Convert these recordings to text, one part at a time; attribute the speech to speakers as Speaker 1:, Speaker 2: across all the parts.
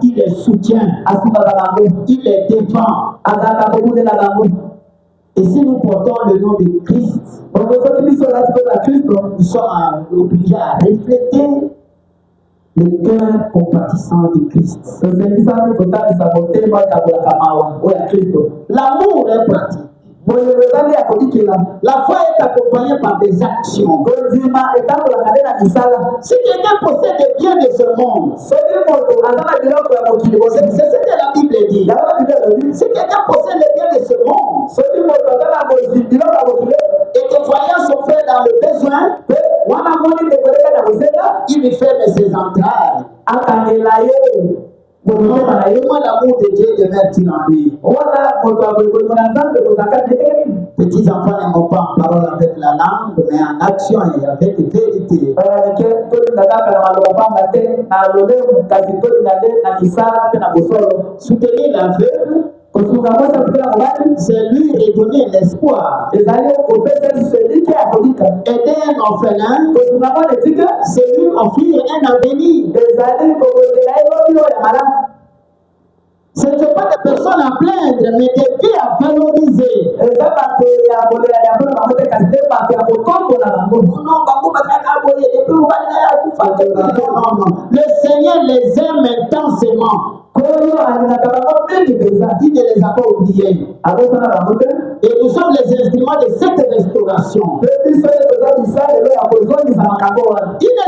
Speaker 1: il les soutient, il les défend. Et si nous portons le nom de Christ, nous sommes obligés à refléter le cœur compatissant de Christ. L'amour est pratique. La foi est accompagnée par des actions. Si quelqu'un possède des biens de ce monde, c'est ce que la Bible dit. Si quelqu'un possède les biens de ce monde, et que voyants sont faits dans le besoin, il lui ferme ses entrailles. Comment l'amour de Dieu demeure-t-il en lui? Petits enfants n'aiment pas en parole avec la langue, mais en action et avec vérité. Soutenir l'aveugle, c'est lui redonner l'espoir. Aider un orphelin, c'est lui offrir un avenir. Ce ne sont pas des personnes à plaindre, mais des vies à valoriser. Le Seigneur les aime intensément. Il ne les a pas oubliés. Et nous sommes les instruments de cette restauration. Il ne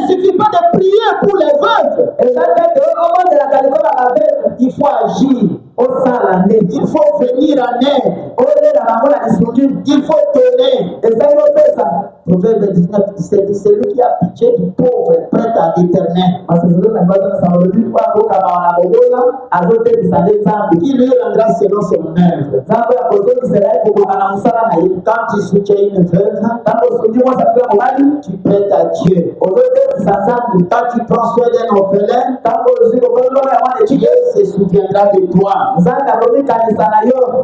Speaker 1: suffit pas de prier pour les veuves. Il faut agir. Il faut venir en aide. Il faut donner. Proverbe 19-17 dit: celui qui a pitié du pauvre est prêt à l'éternel. Qui lui rendra selon son œuvre. Quand tu soutiens une veuve, tu prêtes à Dieu. Quand tu prends soin d'un orphelin, Dieu se souviendra de toi.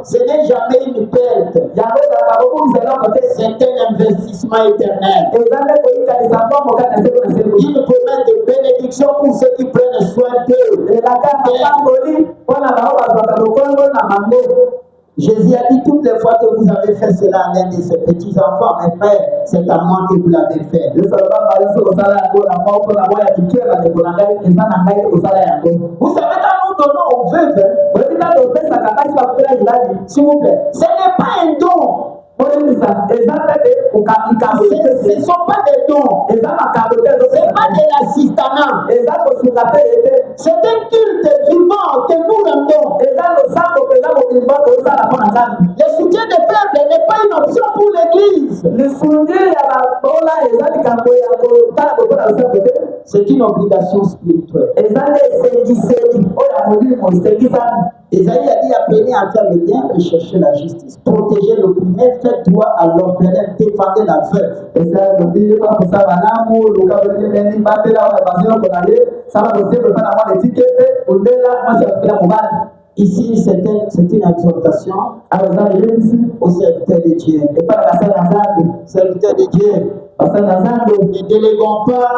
Speaker 1: Ce n'est jamais une perte. C'est un investissement éternel. Il promet de bénédictions pour ceux qui prennent soin d'eux. Jésus a dit: toutes les fois que vous avez fait cela à l'un de ces petits enfants, mes frères, c'est à moi que vous l'avez fait. Vous savez, quand nous donnons aux veuves, s'il vous plaît, ce n'est pas un don. Ce ne sont pas des dons. Ce n'est pas de l'assistanat. C'est un culte vivant que nous rendons. Le soutien des faibles n'est pas une option pour l'Église. C'est une obligation spirituelle. Esaïe a dit: apprenez à faire le bien, recherchez la justice, protégez l'opprimé, faites droit à l'orphelin, défendez la veuve. Ici, c'est une exhortation aux serviteurs de Dieu. Serviteurs de Dieu, ne déléguons pas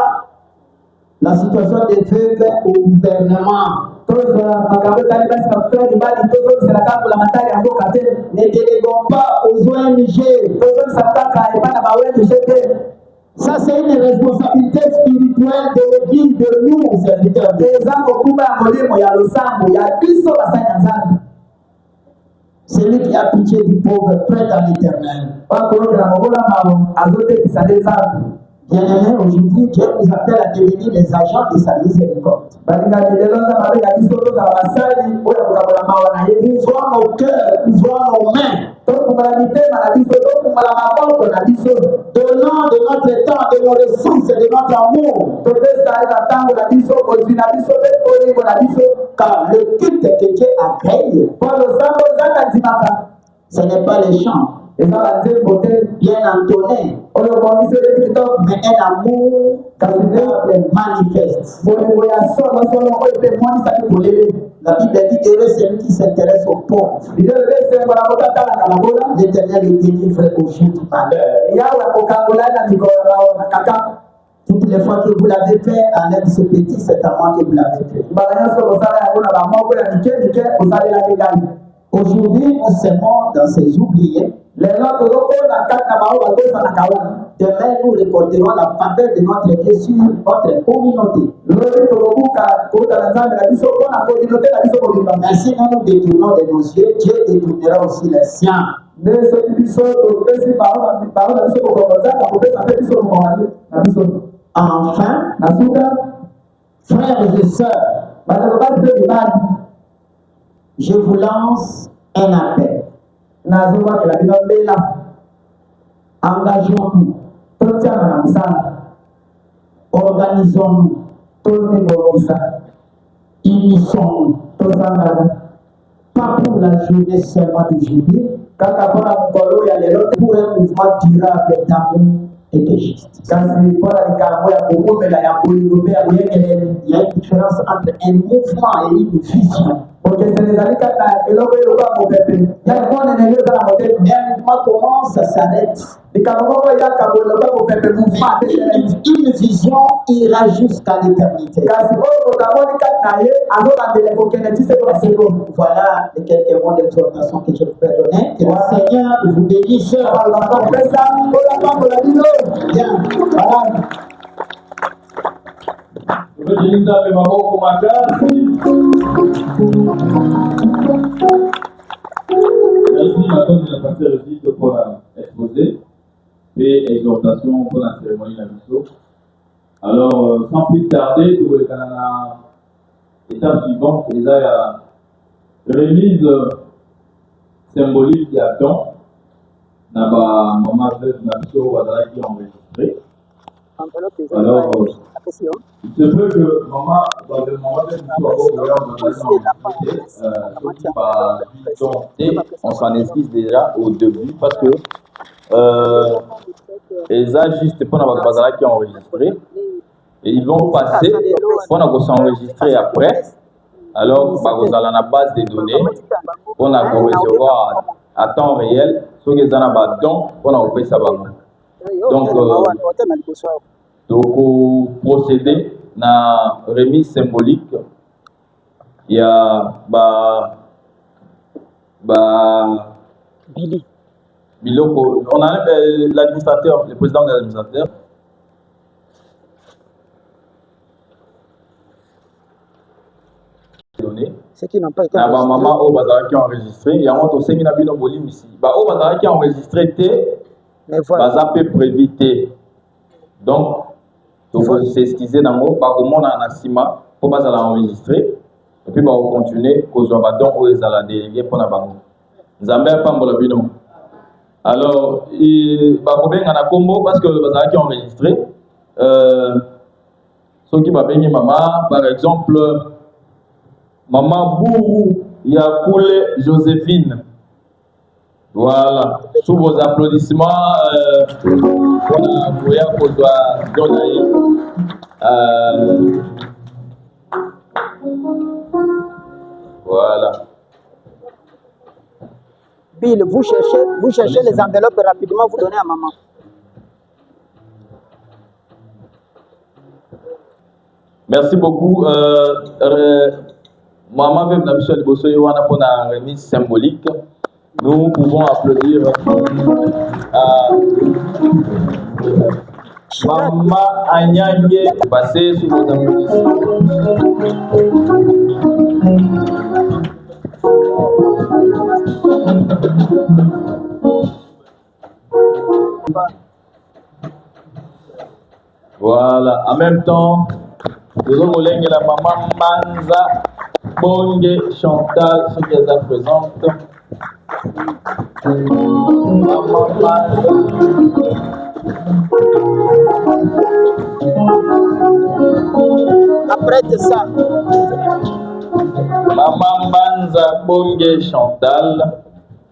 Speaker 1: la situation des veuves au gouvernement. Ne déléguons pas aux ONG. Ça, c'est une responsabilité spirituelle de l'Église, de nous, serviteurs. Celui qui a pitié du pauvre près dans l'éternel. Bien-aimés, aujourd'hui, Dieu nous appelle à devenir les agents de sa miséricorde. Ouvrons nos cœurs, ouvrons nos mains. Donnons de notre temps, de nos ressources, de notre amour. Car le culte que Dieu agrée, ce n'est pas les chants bien entonné, mais un amour manifeste. La Bible dit: heureux celui qui s'intéresse aux pauvres. L'Éternel le délivre au jour du malheur. Toutes les fois que vous l'avez fait, à l'aide de ce petit, c'est à moi que vous l'avez fait. Aujourd'hui, nous sommes dans ces oubliés. Demain, nous récolterons la faveur de notre Dieu sur notre communauté. Mais si nous nous détournons de nos yeux, Dieu détournera aussi les siens. Enfin, frères et sœurs, je vous lance un appel. Engageons-nous, organisons-nous, unissons-nous, pas pour la journée seulement du jubilé, pour un mouvement durable d'amour et de justice. Il y a une différence entre un mouvement et une vision. Un mouvement commence, ça s'arrête. Une vision ira jusqu'à l'éternité. Voilà les quelques mots d'exhortation que je peux donner. Que le Seigneur vous bénisse. Bien. Voilà.
Speaker 2: Merci, madame de la pasteur aussi pour exposer et exhortation pour la cérémonie de la mission. Alors, sans plus tarder, pour le Canada, étape suivante, déjà il y a remise symbolique qui attend. Là-bas, maman veuve Nabiso Wadala qui est enregistré. Alors, il se peut que maman veuve
Speaker 3: on s'en excuse déjà au début parce que les a juste pour notre bazar qui est enregistré et ils vont passer pour s'enregistrer après. Alors, vous allez la base des données pour recevoir à temps réel ce que vous avez don pour nous payer ça. Donc, procéder à la remise symbolique. Il y a Billy. On a l'administrateur, le président de l'administrateur.
Speaker 4: Ceux qui n'ont pas été
Speaker 3: enregistrés. Maman au bazar qui a enregistré, il y a un autre séminaire qui ici. Au bazar qui a enregistré, bazar peut préviter. Donc, il faut s'excuser dans le mot, comment on a un ciment pour bazar enregistrer. Et puis, on va continuer, qu'on va donc où ils allaient déléguer pour la banque. Zambé pas mon bino. Alors, il va bien en a combo parce que le bazar qui a enregistré. Ceux qui va bien maman, par exemple, maman Bourou, il y a coulé Joséphine. Voilà. Sous vos applaudissements, on doit donner. Voilà.
Speaker 4: Bill, vous cherchez les enveloppes rapidement, vous donnez à maman.
Speaker 3: Merci beaucoup. Maman veut la mission de Bosso Yohana pour la remise symbolique. Nous pouvons applaudir Maman Agnangé, passez sous vos applaudissements. Voilà, en même temps, nous avons la maman Manza Bonge Chantal, ce qu'elle a présente. Maman Manza.
Speaker 4: Après ça,
Speaker 3: Maman Manza Bonge Chantal.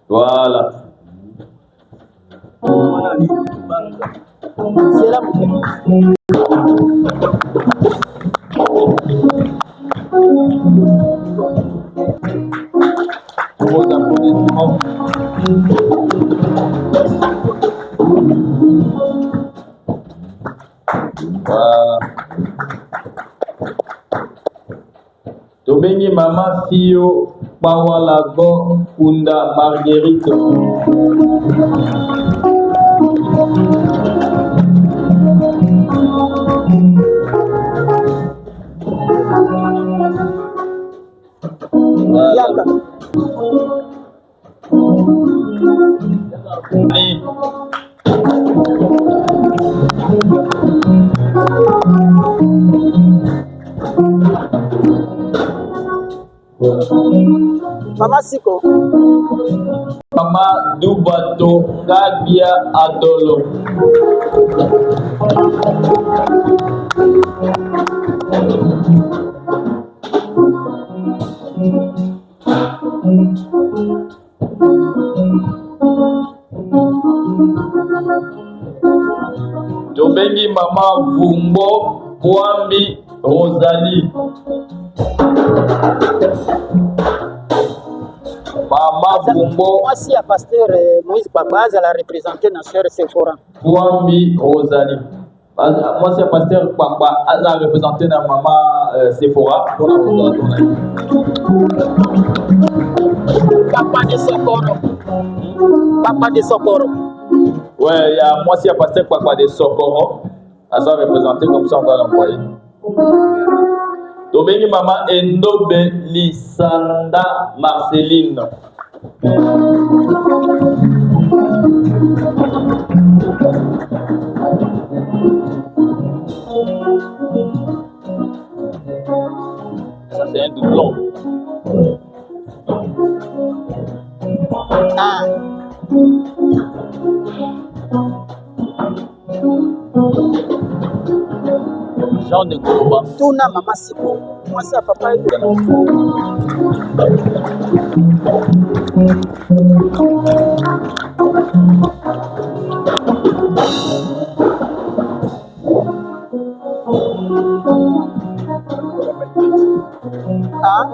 Speaker 3: Voilà.
Speaker 4: c'est là.
Speaker 3: Vos applaudissements. Voilà. Tobengi Mama Fio Pawalago Kunda Marguerite.
Speaker 4: Yaka. Mama Siko.
Speaker 3: Mama Dubato Gabia Adolo. Tobengi Mama Vumbo Kwambi Rosalie. Mama Vumbo.
Speaker 4: Moi, si à pasteur Moïse Babaz, elle a représenté notre sœur Sephora.
Speaker 3: Kwambi Rosalie. Moi, c'est pasteur Papa, elle a représenté la maman Sephora.
Speaker 4: Papa de Socorro. Papa de Socorro.
Speaker 3: Ouais, il y a moi, c'est pasteur Papa de Socorro. Elle a représenté comme ça, on va l'envoyer. Tobengi maman Endobe Lisanda Marceline. Ça, c'est un doublon.
Speaker 4: Ah.
Speaker 3: Jean de Kouba.
Speaker 4: Tuna Mama Siko. Moi, c'est à papa. Ah.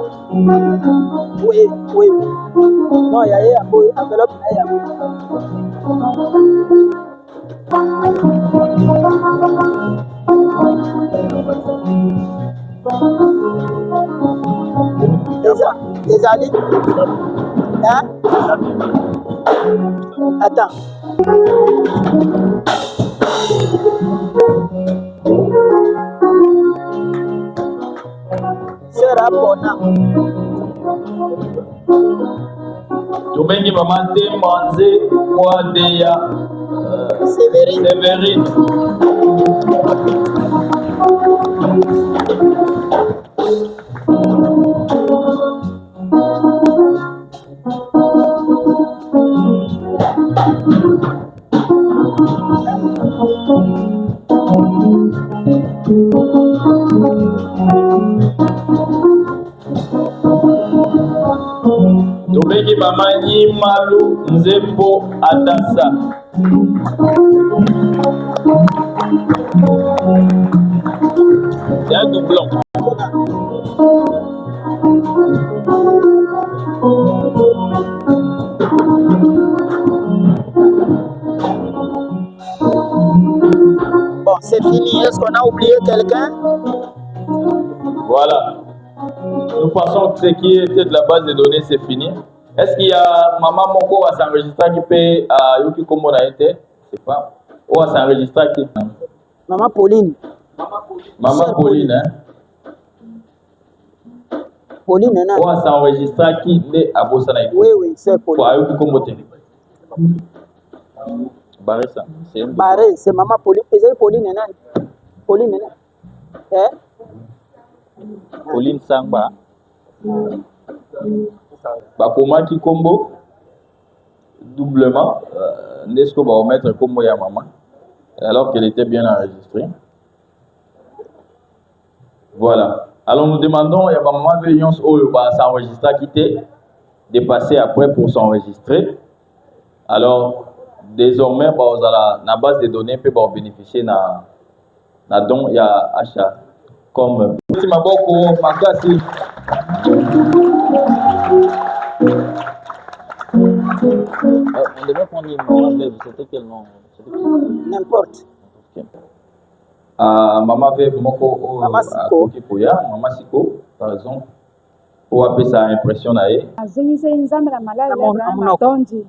Speaker 4: Oui, oui. Non, il y a un enveloppe. Déjà allé? Hein? Attends. C'est Rapona.
Speaker 3: Tobengi maman Temanze Kwadeya Sévérine. Tobengi mama Nyimalu Nzembo Adassa. C'est un doublon.
Speaker 4: Bon, c'est fini. Est-ce qu'on a oublié quelqu'un?
Speaker 3: Voilà. Nous pensons que ce qui était de la base de données, c'est fini. Est-ce qu'il y a maman Moko à s'enregistrer qui peut à Yuki Komo a été? Je sais pas. Ou à s'enregistrer qui?
Speaker 4: Maman Pauline.
Speaker 3: Maman Pauline, hein?
Speaker 4: Pauline, non?
Speaker 3: Ou à s'enregistrer qui est à Bossanaï?
Speaker 4: Oui, oui, c'est Pauline.
Speaker 3: Pour Yuki Komo. Barré ça.
Speaker 4: Barré, c'est Maman Pauline. C'est Pauline, non? Pauline, non? Eh?
Speaker 3: Pauline Sangba. Bakoma qui combo doublement. N'est-ce qu'on va remettre combo ya maman alors qu'elle était bien enregistrée. Voilà. Alors nous demandons à maman Veillance au s'enregistrer qui était dépassé après pour s'enregistrer. Alors désormais la base de données peut bénéficier na don ya achat comme petit maboko makasi.
Speaker 5: On devait prendre une maman veuve, c'était quel nom?
Speaker 4: N'importe.
Speaker 3: Maman veuve moko
Speaker 4: Mama Siko.
Speaker 3: Maman Siko par exemple. ou appeler ça impression nae.
Speaker 6: azongisa nzambe na malala Abraham matondi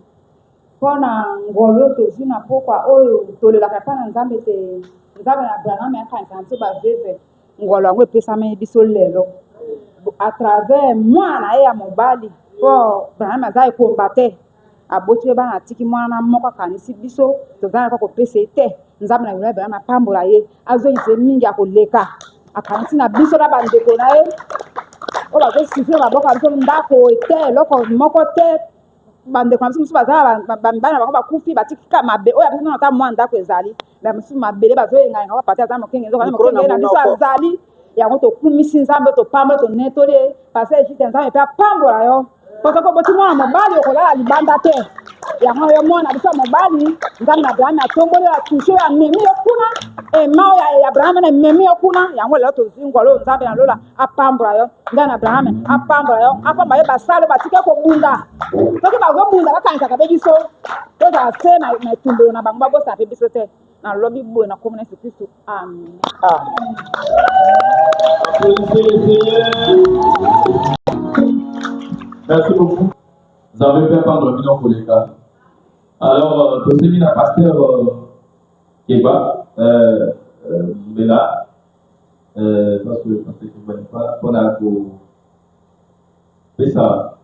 Speaker 6: mpona ngolo tozwi na pokwa oyo tolelaka mpa na nzambe te nzambe na Abraham akanisa na biso baveve ngolo yango epesami biso lelo à travers mwana ye ya mobali mpo Abraham aza ekomba te aboti bana atiki mwana moko akanisi biso tozalaka kopesa ye te nzambe na yolo Abraham apambola ye azongisa mingi ya koleka akanisi na biso na bandeko na ye oyo bazosifre maboko ya biso ndako ete eloko moko te bandeko na biso mosusu bazala bana bango bakufi batikika mabe oyo abiso nata mwa ndako ezali bamosusu mabele bazoyengayenga bapate aza mokenge mokenge na biso azali yango tokumisi nzambe topambola tonetoli ye parce ejite nzambe mpe apambola yo potoko boti mwana mobali okolala libanda te yango yo mwana biso mobali nzambe na Abraham atomboli yo atushe oyo amemi yo kuna ema oyo ya Abraham na ememi yo kuna yango lelo tozwi ngolo nzambe na lola apambola yo nzambe na Abraham apambola yo apambola yo basala batike kobunda soki bazobunda bakanisaka mpe biso tozala se na etumbelo na bango babosa mpe biso te na lobi boye na komona Yesu Kristo amen.
Speaker 2: Merci beaucoup. Vous avez fait prendre le million pour les gars. Alors, tout ce qui est pasteur Keba, Bella, parce que le pasteur Keba n'est pas là, on a fait ça.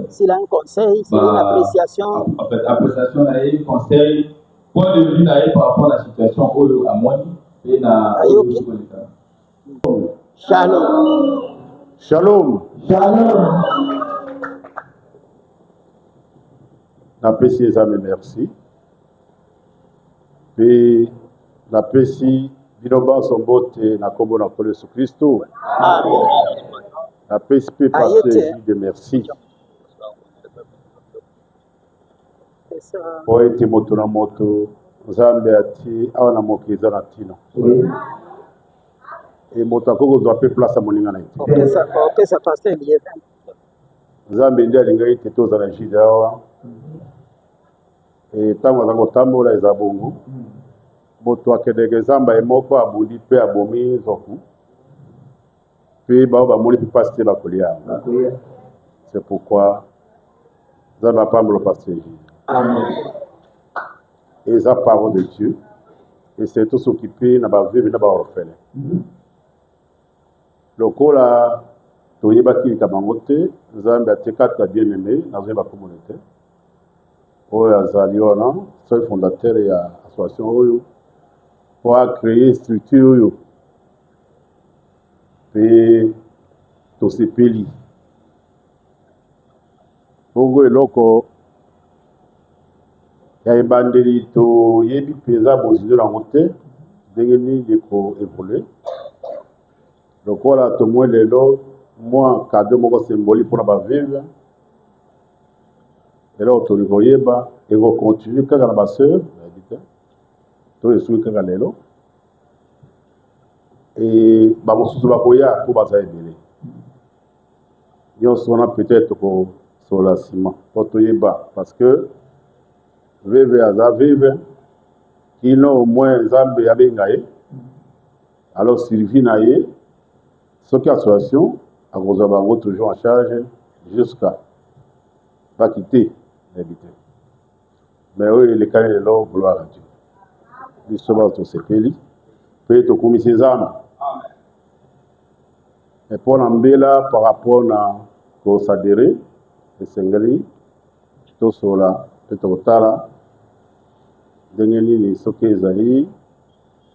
Speaker 4: S'il a un conseil, s'il a une appréciation.
Speaker 2: En fait, appréciation, il conseil, point de vue par rapport à la situation où à moi et na.
Speaker 7: Shalom. Shalom.
Speaker 1: Shalom.
Speaker 7: Napesi les amis, merci. Et napesi biloba sombote na kombo na kolo Yesu Kristo.
Speaker 4: Amen.
Speaker 7: Napesi pe pasteur de merci. Poete moto na moto Nzambe ati awa na mokeza na tino. Et moto akoko doit pe place à moninga na ite.
Speaker 4: Ok, ça pasteur bien.
Speaker 7: Nzambe ndi alinga ite toza na jida awa. Et tango za kotambola eza bongo. Moto akedeke zamba emoko abundi pe abomi zoku. Puis ba moni pe pasteur ba kolia. C'est pourquoi Nzambe apambola pasteur.
Speaker 1: Amen.
Speaker 7: Et ça parole de Dieu. Et c'est tout s'occuper na ba vivre na ba orphelin. Lokola toyeba kilika bango te Nzambe atekata bien aimé na ba communauté oyo azali wana soki fondateur ya association oyo po créer structure oyo mpe tosepeli bongo eloko ya ebandeli toyebi mpenza bozilo yango te ndenge nini ekoévolue lokola tomoi lelo mwa kado moko symbolique mpona bavivre eloko tolingi koyeba ekocontinue kaka na baseur nayebi te to esuki kaka lelo e bamosusu bakoya mpo baza ebele nyonso wana peut-être tokosola nsima mpo toyeba parce que veve aza veve kino au moins Nzambe abenga ye alors Sylvie na ye soki association akozwa bango toujours en charge jusqu'à bakite habité mais oyo elekani lelo gloire à Dieu biso bato tosepeli mpe tokumisi Nzambe et mpona mbela par rapport na kosadere esengeli tosola mpe tokotala ndenge nini soki ezali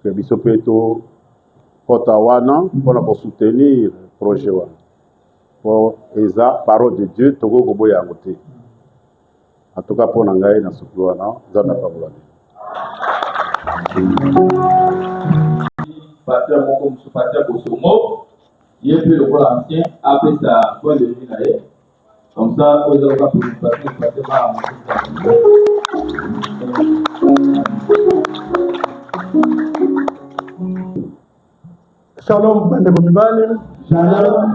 Speaker 7: mpe biso mpe tokota wana mpona kosoutenir projet wana po eza parole de Dieu tokoki koboya yango te en tout cas mpona ngai na suki wana Nzambe apambola te
Speaker 2: pasteur moko mosusu pasteur Bosomo ye mpe lokola ancien apesa point de vue na ye comme ça oyo eza loka pasteur maa
Speaker 8: Shalom bandeko mibali.
Speaker 1: Shalom.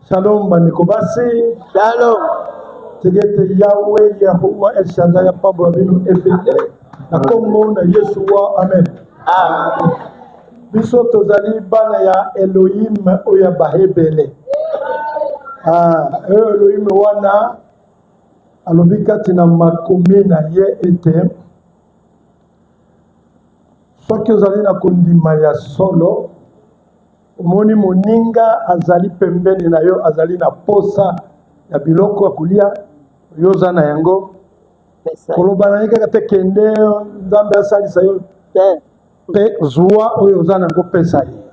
Speaker 8: Shalom bandeko basi.
Speaker 4: Shalom.
Speaker 8: Tegete Yahweh Yahuwah El Shaddai apambola bino ebele na kombo na Yeshua amen.
Speaker 4: Amen.
Speaker 8: Biso tozali bana ya Elohim oyo bahebele. Elohim wana alobi kati na makomi na ye ete soki ozali na kondima ya solo omoni moninga azali pembeni na yo azali na posa ya biloko ya kolia yo oza na yango koloba na ye kaka te kende nzambe asalisa yo mpe zwa oyo oza na yango pesa ye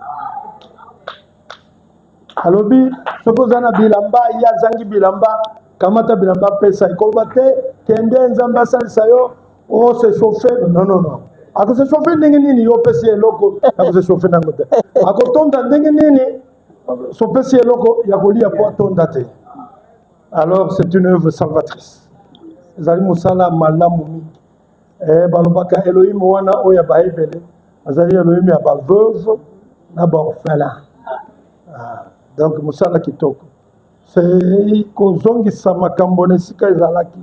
Speaker 8: alobi soki oza na bilamba ye azangi bilamba kamata bilamba pesa ye koloba te kende nzambe asalisa yo ose chauffe non akose chauffe ndenge nini yo opesi ye eloko akose chauffe nango te akotonda ndenge nini sopesi ye eloko ya kolia mpo atonda te. Alors c'est une œuvre salvatrice ezali mosala malamu mingi balobaka Elohim wana oyo ya baebele azali Elohim ya baveuve na baorphelin. Donc mosala kitoko c'est kozongisa makambo na esika ezalaki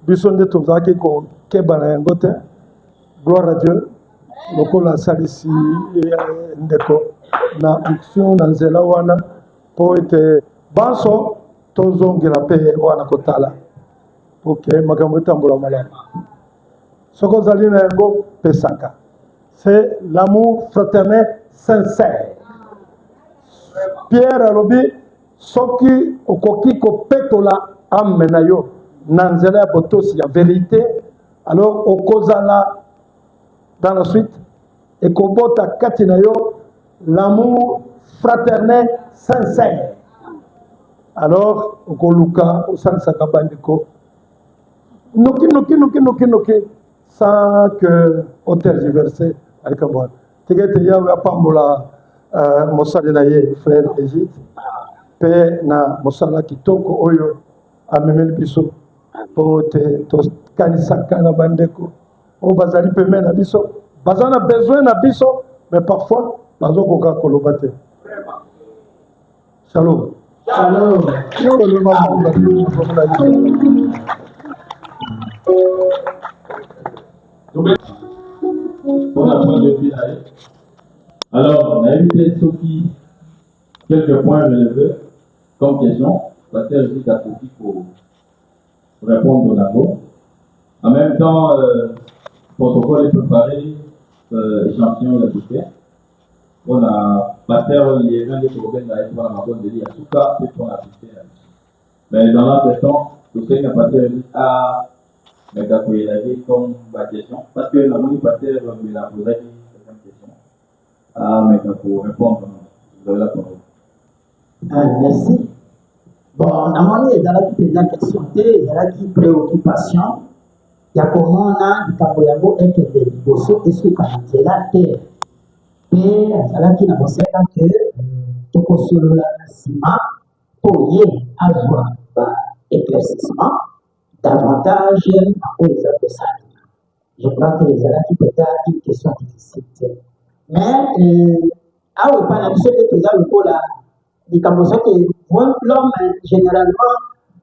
Speaker 8: biso nde tozalaki kokeba na yango te. Gloire à Dieu lokola asalisi ndeko na onction na nzela wana mpo ete banso tozongela mpe wana kotala mpo ke makambo etambola malamu soki ozali na yango pesaka. C'est l'amour fraternel sincère. Pierre alobi soki okoki kopetola ame na yo na nzela ya botosi ya vérité alors okozala dans la suite et kobota kati na yo l'amour fraternel sincère. Alors okoluka osalisaka bandiko noki sans que otergiverse alikamwa tigete yawe apambola mosali na ye frère Égypte pe na mosala kitoko oyo amemeli biso po te tokanisaka na bandeko o bazali peme na biso baza na besoin na biso mais parfois bazokoka koloba te. Shalom. Shalom.
Speaker 2: Pour la point de vue alors, on a invité Sophie, quelques points relevés comme question, parce qu'elle dit à Sophie pour répondre au labo. En même temps, protocole est préparé, échantillon est fait. On a pasteur les gens des problèmes à être dans la bonne délire, en tout cas, c'est qu'on a fait. Mais dans la question, tout ce qui a passé à mais quand il a dit comme ma question, parce que la monnaie pasteur il a posé certaines questions. Mais pour répondre, vous avez la parole.
Speaker 1: Merci. Bon, la monnaie est dans la question, il y a une préoccupation. Il y a comment on a du Kaboyabo et que des bossos et sous la terre. Mais là qui n'a pas fait que tout sur la ciment pour y avoir éclaircissement davantage pour les adversaires. Je crois que les gens qui peut être une question difficile. Mais à au pas la question de tout ça le coup là, il comme ça que l'homme généralement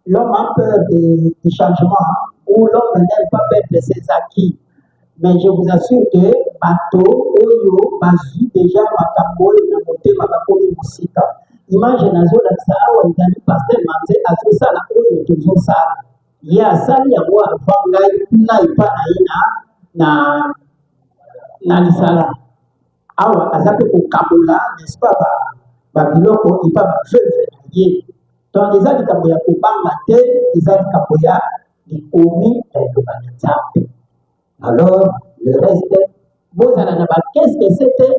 Speaker 1: l'homme a peur du changement ou l'homme n'aime pas perdre ses acquis. Mais je vous assure que bateau, oyo, bazu déjà makambo et na moté makambo et musika. Imagine azo la ça ou il pasteur manze azo ça la oyo toujours ça. Ya sali ya wa vanga na ipa na lisala. Awa azape ko kabola n'est-ce pas ba biloko ipa ba feve ye. Donc les ali kaboya ko banga te, les ali kaboya di omi et do banzape. Alors, le reste, vous allez qu'est-ce que c'était?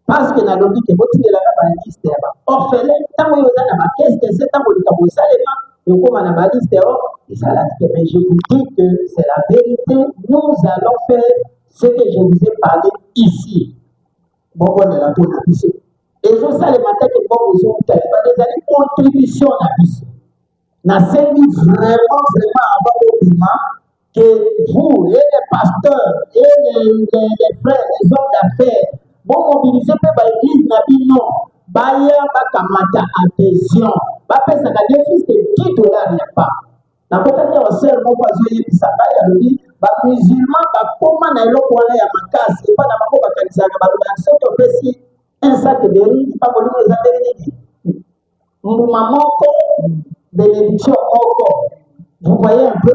Speaker 1: Parce que dans l'objet que vous tirez la liste, orphelin, tant que vous avez qu'est-ce que c'est? Tant que vous savez pas, vous comme on a liste, mais je vous dis que c'est la vérité. Nous allons faire ce que je vous ai parlé ici. Bon, on est là pour la mission. Et je sais le matin que vous avez des années contribution à la mission. N'a servi vraiment avant le paiement. Que vous, et les pasteurs, et les frères, les hommes d'affaires, vont mobiliser pour l'église, non, Baya, Bakamata, adhésion, Bapé, ça a défis de $10, il n'y a pas. La côté de sœur, mon voisin, il s'appelle, il dit, musulman, comment n'a l'eau pour aller à ma casse, et pas dans ma boîte à Kanisaga, un sac de riz, pas pour les Mbuma moko, bénédiction moko. Vous voyez un peu,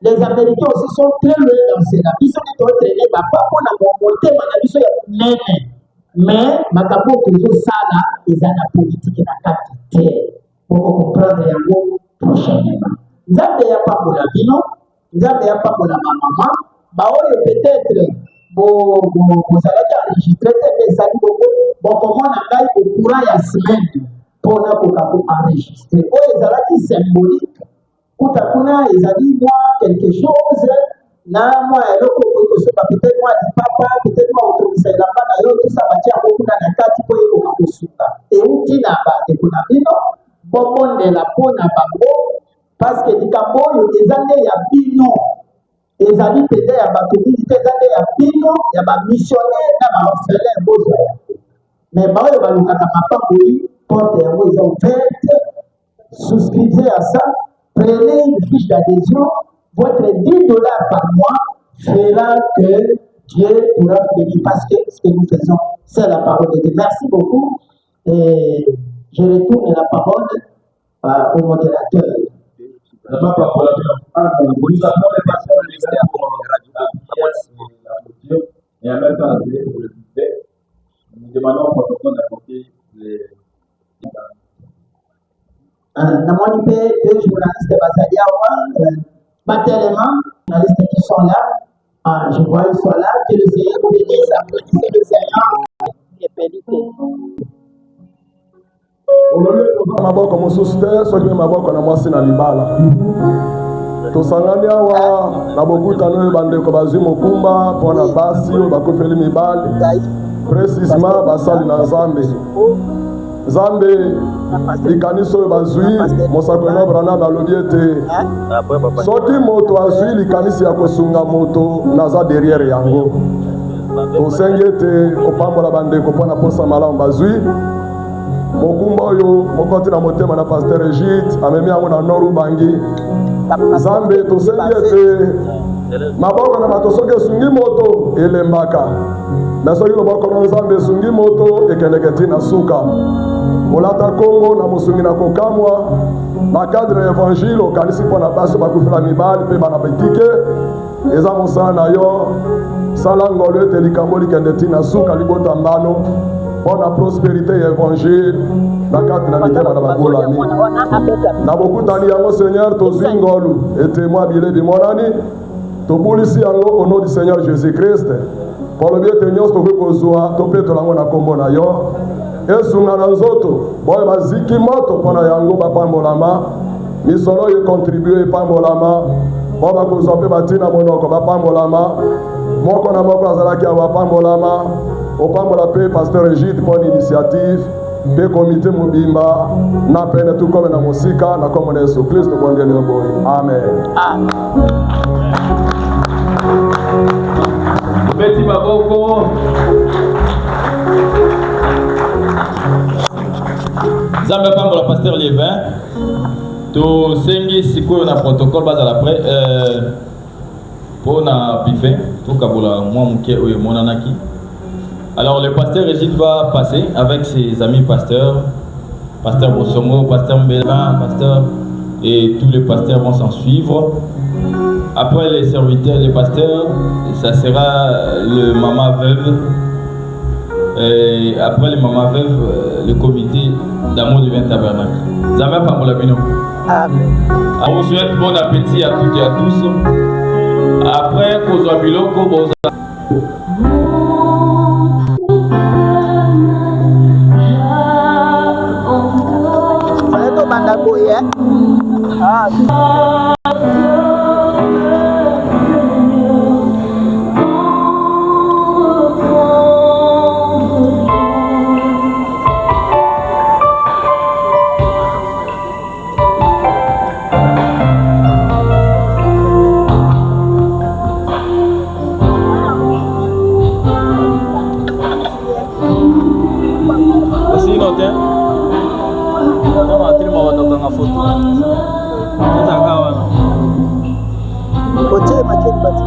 Speaker 1: les Américains aussi sont très loin dans cela. Ils sont traînés, papa, on a monté, mais Makabo toujours ça là, ils ont la politique la quantité pour comprendre un mot prochainement. Nzambe ya pas pour la bino, nzambe ya pas pour la maman, bah peut-être vous allez enregistrer des amis bon comment on a au courant ya semaine pour enregistrer. Oh ils ont qui symbolique. Kutakuna ils ont dit moi quelque chose. Na moi peut-être moi du papa peut-être moi autorisé la bana yo tout ça batia beaucoup na kati po eko kakusuka et utina ba de kuna bino bombo de la pona bango parce que dikambo yo ezande ya bino ezali pede ya batobili ezande ya bino ya ba missionnaire na ba orphelin bozo mais ba yo ba lukaka papa boyi porte ya bozo ouverte souscrivez à ça prenez une fiche d'adhésion. Votre $10 par mois fera que Dieu pourra bénir parce que ce que nous faisons, c'est la parole de Dieu. Merci beaucoup. Et je retourne la parole au modérateur.
Speaker 2: Et en même temps, pour le budget, nous demandons au protocole d'apporter les.
Speaker 1: Namoni pe deux journalistes basaliawa matériellement journalistes qui sont là je vois ils sont là que le Seigneur vous bénisse applaudissez le Seigneur et bénissez
Speaker 8: maboko mosusu te soki maboko na mwasi na libala tosangani awa na bokutano oyo bandeko bazwi mokumba mpo na basi oyo bakufeli mibali précisement basali na nzambe nzambe likanisa oyo bazwi mosakoli na Branham alobi ete soki moto azwi likanisi ya kosunga moto naza derrière yango tosengi ete opambola bandeko mpo na posa malamu bazwi mokumba oyo mokoti na motema na paster Egide amemi yango na nord ubangi nzambe tosengi ete maboko na bato soki esungi moto elembaka me soki loboko na nzambe esungi moto ekendeke ntina suka olata kongo na mosungi na kokamwa na cadre ya évangile okanisi mpo na basi bakufela mibali mpe bana betike eza mosala na yo sala ngolo ete likambo likende ntina suka libota mbano mpo na prospérité ya évangile na kati na mitema na bagolami na bokutani yango seigneur tozwi ngolu ete mwa bile bimonani tobulisi yango au nom du seigneur jésus-christ mpo lobi ete nyonso tokoki kozwa topetola yango na kombo na yo esunga na nzoto boyo baziki moto mpo na yango bapambolama misolo oyo ekontribue epambolama mpo bakozwa mpe batina monoko bapambolama moko na moko azalaki awa bapambolama opambola mpe paster Egide mpo na initiative mpe komite mobimba na pene tukome na mosika na kombo na yesu kristo bondeli yo boye amen.
Speaker 2: Beti maboko Zamba pambola pasteur Liévin to sengi sikoyo na protocole bazala après pour na buffet to kabola moi muke oyo monanaki. Alors le pasteur Egide va passer avec ses amis pasteurs, pasteur Bossomo, pasteur Mbela, pasteur et tous les pasteurs vont s'en suivre. Après les serviteurs, les pasteurs, ça sera le maman veuve. Et après le maman veuve, le comité d'amour du 20 tabernacle. Zama Pamolabino.
Speaker 4: Amen.
Speaker 2: On vous souhaite bon appétit à toutes et à tous. Après, Kozoabiloko, Boza.
Speaker 4: Fallait au Bandaboye. Ah. Oche makeni bati.